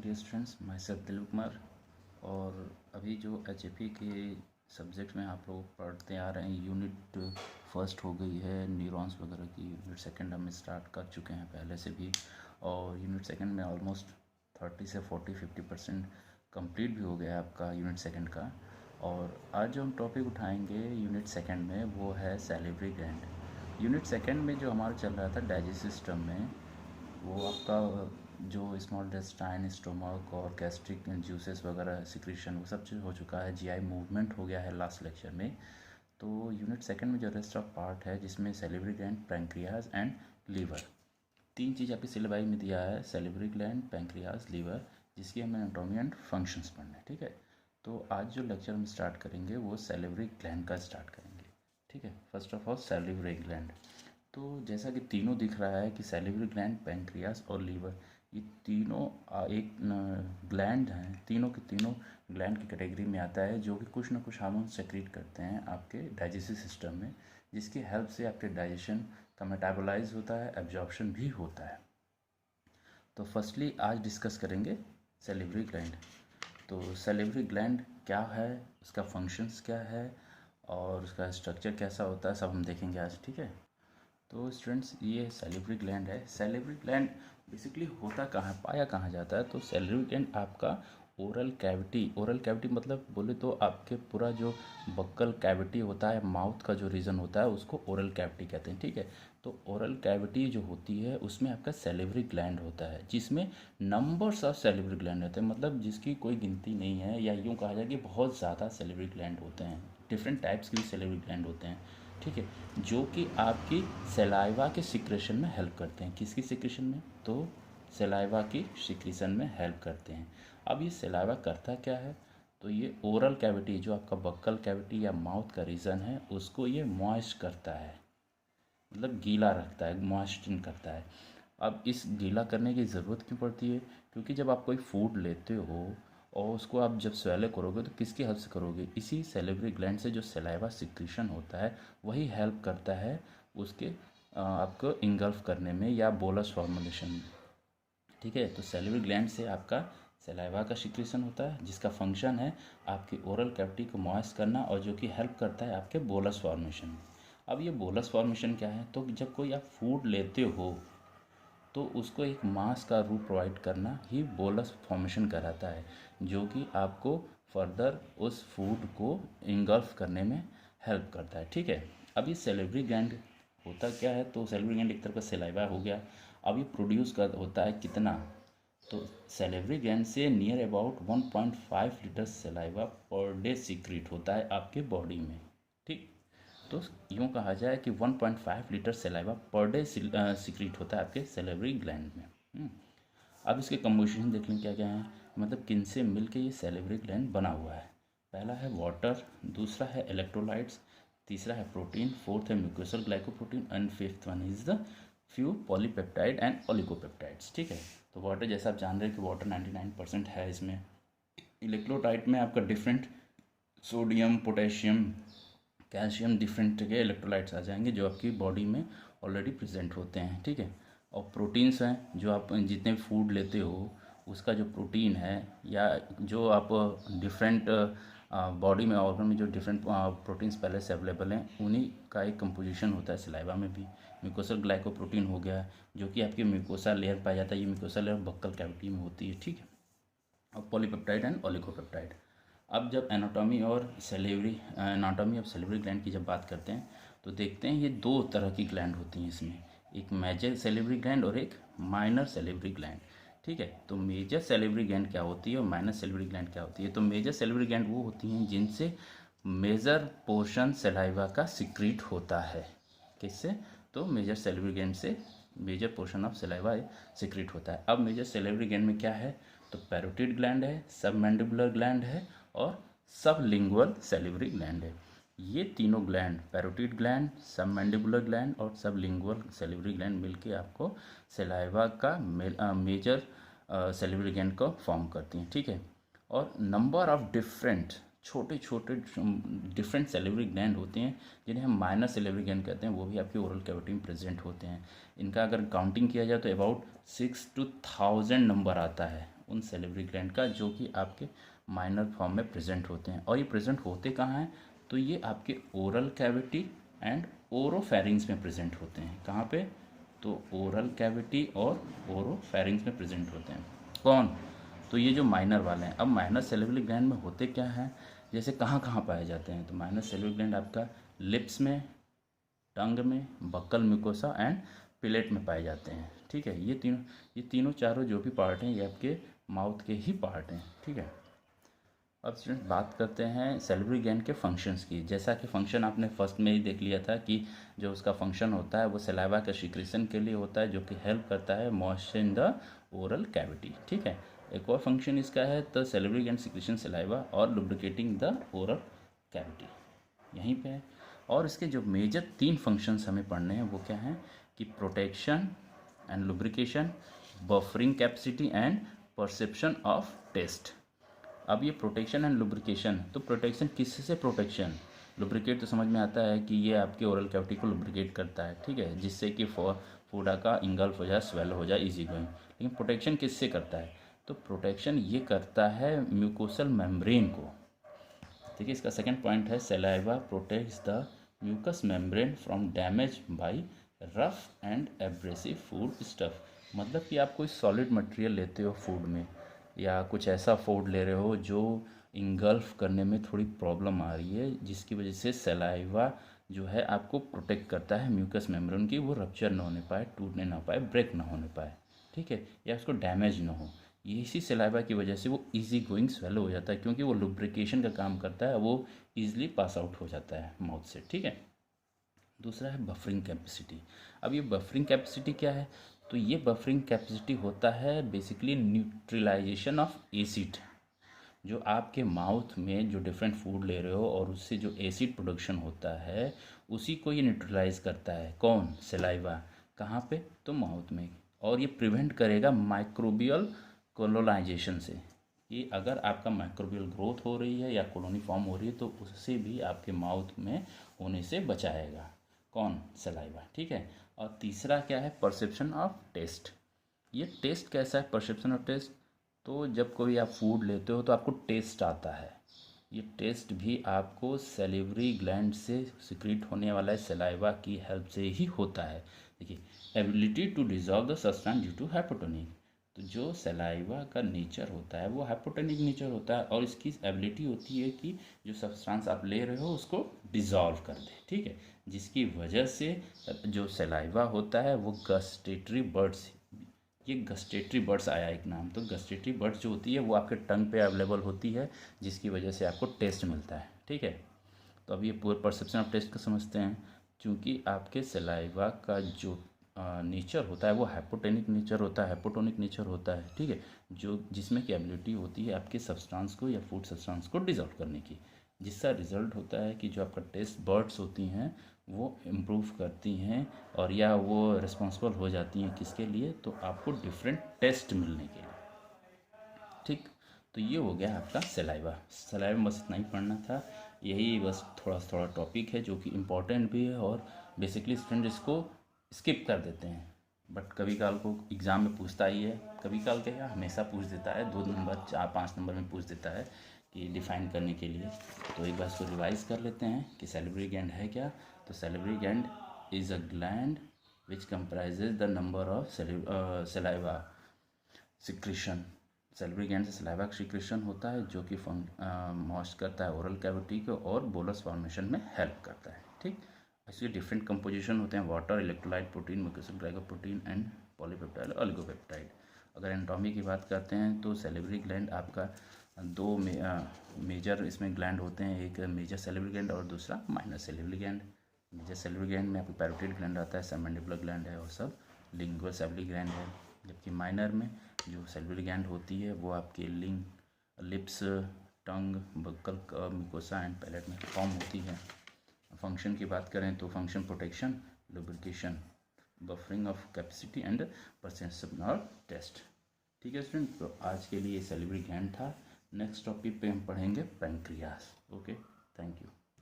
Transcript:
Dear students, myself Dilip Kumar. और अभी जो HFE के सब्जेक्ट में आप लोग पढ़ते आ रहे हैं, यूनिट फर्स्ट हो गई है, न्यूरॉन्स वगैरह की। यूनिट सेकंड हम स्टार्ट कर चुके हैं पहले से भी, और यूनिट सेकंड में ऑलमोस्ट 30 से 40-50% कंप्लीट भी हो गया है आपका यूनिट सेकंड का। और आज जो हम टॉपिक उठाएंगे यूनिट सेकंड में वो है सैलिवरी ग्लैंड। यूनिट सेकंड में जो हमारा चल रहा था डाइजेस्टिव सिस्टम में, वो आपका जो स्मॉल इंटेस्टाइन, स्टोमक और गैस्ट्रिक जूसेस वगैरह सिक्रीशन वो सब चीज़ हो चुका है। जीआई मूवमेंट हो गया है लास्ट लेक्चर में। तो यूनिट सेकंड में जो रेस्ट ऑफ पार्ट है, जिसमें salivary gland, pancreas and liver, तीन चीज़ आपकी सिलेबस में दिया है। सैलिवरी ग्लैंड, पैंक्रियाज, लीवर, जिसकी हमें एनाटॉमी एंड फंक्शंस पढ़ना है। ठीक है, तो आज जो लेक्चर हम स्टार्ट करेंगे वो सैलिवरी ग्लैंड का स्टार्ट करेंगे। ठीक है, first of all salivary gland. तो जैसा कि तीनों दिख रहा है कि सैलिवरी ग्लैंड, पैंक्रियास और लीवर, ये तीनों एक ग्लैंड हैं। तीनों के तीनों ग्लैंड की कैटेगरी में आता है, जो कि कुछ ना कुछ हार्मोन सेक्रेट करते हैं आपके डाइजेस्टिव सिस्टम में, जिसकी हेल्प से आपके डाइजेशन का मेटाबोलाइज होता है, एब्जॉर्प्शन भी होता है। तो फर्स्टली आज डिस्कस करेंगे सैलिवरी ग्लैंड। तो सैलिवरी ग्लैंड क्या है, उसका फंक्शंस क्या है और उसका स्ट्रक्चर कैसा होता है, सब हम देखेंगे आज। ठीक है, तो स्टूडेंट्स ये सैलिवरी ग्लैंड है। सैलिवरी ग्लैंड बेसिकली होता कहाँ, पाया कहाँ जाता है? तो सैलिवरी ग्लैंड आपका ओरल कैविटी मतलब बोले तो आपके पूरा जो बक्कल कैविटी होता है, माउथ का जो रीजन होता है, उसको ओरल कैविटी कहते हैं। ठीक है, तो ओरल कैविटी जो होती है उसमें आपका सैलिवरी ग्लैंड होता है, जिसमें नंबर्स ऑफ सैलिवरी ग्लैंड होते हैं, मतलब जिसकी कोई गिनती नहीं है, या यूँ कहा जाए कि बहुत ज़्यादा सैलिवरी ग्लैंड होते हैं। डिफरेंट टाइप्स के भी सैलिवरी ग्लैंड होते हैं। ठीक है, जो कि आपकी सलाइवा के सिक्रेशन में हेल्प करते हैं। किसकी सिक्रेशन में? तो सलाइवा की सिक्रेशन में हेल्प करते हैं। अब ये सलाइवा करता क्या है? तो ये ओरल कैविटी, जो आपका बक्कल कैविटी या माउथ का रीजन है, उसको ये मॉइस्ट करता है, मतलब गीला रखता है, मॉइस्चन करता है। अब इस गीला करने की ज़रूरत क्यों पड़ती है? क्योंकि जब आप कोई फूड लेते हो और उसको आप जब स्वेलो करोगे तो किसकी हेल्प से करोगे? इसी सैलिवरी ग्लैंड से जो सलाइवा सिक्रीशन होता है वही हेल्प करता है उसके आपको इंगल्फ करने में या बोलस फॉर्मुलेशन में। ठीक है, तो सैलिवरी ग्लैंड से आपका सलाइवा का सिक्रीशन होता है, जिसका फंक्शन है आपकी ओरल कैविटी को मॉइस्ट करना, और जो कि हेल्प करता है आपके बोलस फॉर्मेशन में। अब ये बोलस फॉर्मेशन क्या है? तो जब कोई आप फूड लेते हो तो उसको एक मास का रूप प्रोवाइड करना ही बोलस फॉर्मेशन कराता है, जो कि आपको फर्दर उस फूड को इंगल्फ करने में हेल्प करता है। ठीक है, अब ये सैलिवरी ग्लैंड होता क्या है? तो सैलिवरी ग्लैंड एक तरह का सलाइवा हो गया। अब ये प्रोड्यूस कर होता है कितना? तो सैलिवरी ग्लैंड से near about 1.5 litre saliva per day secret होता है आपके बॉडी में। ठीक, तो यूँ कहा जाए कि 1.5 litre saliva per day secret होता है आपके सैलिवरी ग्लैंड में। अब इसके कंपोजिशन देख लें क्या क्या है, मतलब किन से मिल के ये सैलिवरी ग्लैंड बना हुआ है। पहला है वाटर, दूसरा है इलेक्ट्रोलाइट्स, तीसरा है प्रोटीन, फोर्थ है mucosal glycoprotein and fifth one is the few polypeptide and oligopeptides. ठीक है, तो वाटर जैसा आप जान रहे हैं कि वाटर 99% है इसमें। इलेक्ट्रोलाइट में आपका different sodium, potassium, calcium, different के इलेक्ट्रोलाइट्स आ जाएंगे जो आपकी बॉडी में ऑलरेडी प्रेजेंट होते हैं। ठीक है, और प्रोटीन्स हैं, जो आप जितने फूड लेते हो उसका जो प्रोटीन है, या जो आप डिफरेंट बॉडी में ऑर्गन में जो डिफरेंट प्रोटीन्स पहले से अवेलेबल हैं, उन्हीं का एक कंपोजिशन होता है सलाइवा में भी। म्यूकोसल ग्लाइकोप्रोटीन हो गया, जो कि आपकी म्यूकोसा लेयर पाया जाता है। ये म्यूकोसा लेयर बक्कल कैविटी में होती है। ठीक है, और पॉलीपेप्टाइड एंड ओलिगोपेप्टाइड। अब जब एनाटॉमी ऑफ सैलिवरी ग्लैंड की जब बात करते हैं तो देखते हैं ये दो तरह की ग्लैंड होती हैं इसमें, एक मेजर सैलिवरी ग्लैंड और एक माइनर सैलिवरी ग्लैंड। ठीक है, तो मेजर सैलिवरी ग्लैंड क्या होती है और माइनर सैलिवरी ग्लैंड क्या होती है? तो मेजर सैलिवरी ग्लैंड वो होती हैं जिनसे मेजर पोर्शन सलाइवा का सिक्रीट होता है। किससे? तो मेजर सैलिवरी ग्लैंड से major portion of saliva secrete होता है। अब मेजर सैलिवरी ग्लैंड में क्या है? तो पैरोटिड ग्लैंड है, सबमैंडिबुलर ग्लैंड है और सबलिंगुअल सैलिवरी ग्लैंड है। ये तीनों gland, parotid gland, submandibular gland और सबलिंगुअल सैलिवरी ग्लैंड मिलके आपको सलाइवा का मेजर सैलिवरी ग्लैंड को फॉर्म करती हैं। ठीक है, और नंबर ऑफ डिफरेंट छोटे छोटे डिफरेंट सैलिवरी ग्लैंड होते हैं, जिन्हें हम माइनर सैलिवरी ग्लैंड कहते हैं, वो भी आपके ओरल कैविटी में प्रेजेंट होते हैं। इनका अगर काउंटिंग किया जाए तो अबाउट 6 to 1000 नंबर आता है उन सेलिवरी ग्लैंड का जो कि आपके माइनर फॉर्म में प्रेजेंट होते हैं। और ये प्रेजेंट होते कहाँ हैं? तो ये आपके ओरल कैविटी एंड ओरोफेरिंग्स में प्रेजेंट होते हैं। कहाँ पे? तो ओरल कैविटी और ओरोफेरिंग्स में प्रेजेंट होते हैं। कौन? तो ये जो माइनर वाले हैं। अब माइनर सेलिवरी ग्लैंड में होते क्या हैं, जैसे कहाँ कहाँ पाए जाते हैं? तो माइनर सेलिवरी ग्लैंड आपका लिप्स में, टंग में, बक्कल म्यूकोसा एंड पिलेट में पाए जाते हैं। ठीक है, ये तीनों चारों जो भी पार्ट हैं ये आपके माउथ के ही पार्ट हैं। ठीक है, अब स्टूडेंट बात करते हैं सेलिवरी ग्लैंड के फंक्शंस की। जैसा कि फंक्शन आपने फर्स्ट में ही देख लिया था कि जो उसका फंक्शन होता है वो सलाइवा के सिक्रीशन के लिए होता है, जो कि हेल्प करता है moisture in the oral cavity. ठीक है, एक और फंक्शन इसका है the salivary gland secretion saliva और लुब्रिकेटिंग द ओरल कैविटी, यहीं पे है। और इसके जो मेजर 3 फंक्शंस हमें पढ़ने हैं वो क्या हैं कि protection and lubrication, buffering capacity and perception of taste. अब ये प्रोटेक्शन एंड लुब्रिकेशन, तो प्रोटेक्शन किससे? प्रोटेक्शन, लुब्रिकेट तो समझ में आता है कि ये आपके ओरल कैविटी को लुब्रिकेट करता है। ठीक है, जिससे कि फूड का इंगल्फ हो जाए, स्वेल हो जाए, इजी गोइंग। लेकिन प्रोटेक्शन किससे करता है? तो प्रोटेक्शन ये करता है म्यूकोसल मेम्ब्रेन को। देखिए, इसका सेकंड पॉइंट है saliva protects the mucous membrane from damage by rough and abrasive food stuff. मतलब कि आप कोई सॉलिड मटेरियल लेते हो फूड में, या कुछ ऐसा फूड ले रहे हो जो इंगल्फ करने में थोड़ी प्रॉब्लम आ रही है, जिसकी वजह से सलाइवा जो है आपको प्रोटेक्ट करता है म्यूकस मेम्ब्रेन की, वो रप्चर ना होने पाए, टूटने ना पाए, ब्रेक ना होने पाए। ठीक है, या उसको डैमेज ना हो। ये इसी सलाइवा की वजह से वो इजी गोइंग स्वेलो हो जाता है, क्योंकि वो लुब्रिकेशन का काम करता है, वो ईजिली पास आउट हो जाता है माउथ से। ठीक है, दूसरा है बफरिंग कैपेसिटी। अब ये बफरिंग कैपेसिटी क्या है? तो ये बफरिंग कैपेसिटी होता है बेसिकली न्यूट्रलाइजेशन ऑफ एसिड। जो आपके माउथ में जो डिफरेंट फूड ले रहे हो और उससे जो एसिड प्रोडक्शन होता है, उसी को ये न्यूट्रलाइज करता है। कौन? सलाइवा। कहाँ पे? तो माउथ में। और ये प्रिवेंट करेगा माइक्रोबियल कोलोनाइजेशन से, कि अगर आपका माइक्रोबियल ग्रोथ हो रही है या कॉलोनी फॉर्म हो रही है तो उससे भी आपके माउथ में होने से बचाएगा। कौन? सलाइवा। ठीक है, और तीसरा क्या है? Perception of taste. ये टेस्ट कैसा है? परसेप्शन ऑफ टेस्ट, तो जब कोई आप फूड लेते हो तो आपको टेस्ट आता है। ये टेस्ट भी आपको सेलिवरी ग्लैंड से सिक्रीट होने वाला है सलाइवा की हेल्प से ही होता है। देखिए, ability to dissolve the substance due to hypotonic. तो जो सलाइवा का नेचर होता है वो हाइपोटोनिक नेचर होता है, और इसकी एबिलिटी होती है कि जो सब्सटेंस आप ले रहे हो उसको डिजॉल्व कर दे। ठीक है, जिसकी वजह से जो सलाइवा होता है वो गस्टेटरी बर्ड्स, ये गस्टेटरी बर्ड्स आया एक नाम। तो गस्टेटरी बर्ड्स जो होती है वो आपके टंग पे अवेलेबल होती है, जिसकी वजह से आपको टेस्ट मिलता है। ठीक है, तो अब ये पूरे परसेप्शन ऑफ टेस्ट को समझते हैं। क्योंकि आपके सलाइवा का जो नेचर होता है वो हाइपोटोनिक नेचर होता है, हाइपोटोनिक नेचर होता है। ठीक है, जो जिसमें की एबिलिटी होती है आपके सब्सटेंस को या फूड सब्सटेंस को डिजॉल्व करने की, जिसका रिजल्ट होता है कि जो आपका टेस्ट बर्ड्स होती हैं वो इम्प्रूव करती हैं, और या वो रिस्पॉन्सिबल हो जाती हैं किसके लिए? तो आपको डिफरेंट टेस्ट मिलने के लिए। ठीक, तो ये हो गया आपका सलाइवा। सलाइवा में बस इतना ही पढ़ना था, यही बस थोड़ा थोड़ा टॉपिक है जो कि इम्पॉर्टेंट भी है, और बेसिकली स्टूडेंट इसको स्किप कर देते हैं, बट कभी काल को एग्ज़ाम में पूछता ही है। कभी काल क्या हमेशा पूछ देता है, 2 नंबर 4-5 नंबर में पूछ देता है कि डिफाइन करने के लिए। तो एक बार इसको रिवाइज कर लेते हैं कि सेलिवरी ग्लैंड है क्या। तो salivary gland is a gland which comprises the number of saliva secretion. Salivary gland से सलाइवा सिक्रीशन होता है, जो कि मॉइस्ट करता है ओरल कैविटी को और बोलस फॉर्मेशन में हेल्प करता है। ठीक, इसके डिफरेंट कंपोजिशन होते हैं, water, electrolyte, protein, mucosal glycoprotein and polypeptide, oligopeptide. अगर एनाटॉमी की बात करते हैं तो सेलिवरी ग्लैंड आपका 2 मेजर इसमें ग्लैंड होते हैं, एक मेजर सेलिवरी ग्लैंड और दूसरा minor salivary gland. Major salivary gland में आपको पैरोटिड ग्लैंड आता है, सबमैंडिबुलर ग्लैंड है और सब लिंगुअल सेलिवरी ग्लैंड है। जबकि माइनर में जो सेलिवरी ग्लैंड होती है वो आपके lips, tongue, buccal, mucosa and palate में फॉर्म होती है। फंक्शन की बात करें तो function protection, lubrication, buffering of capacity and perception of taste. ठीक है स्टूडेंट, तो आज के लिए सेलिवरी ग्लैंड था। नेक्स्ट टॉपिक पे हम पढ़ेंगे पैंक्रियास। Okay, thank you.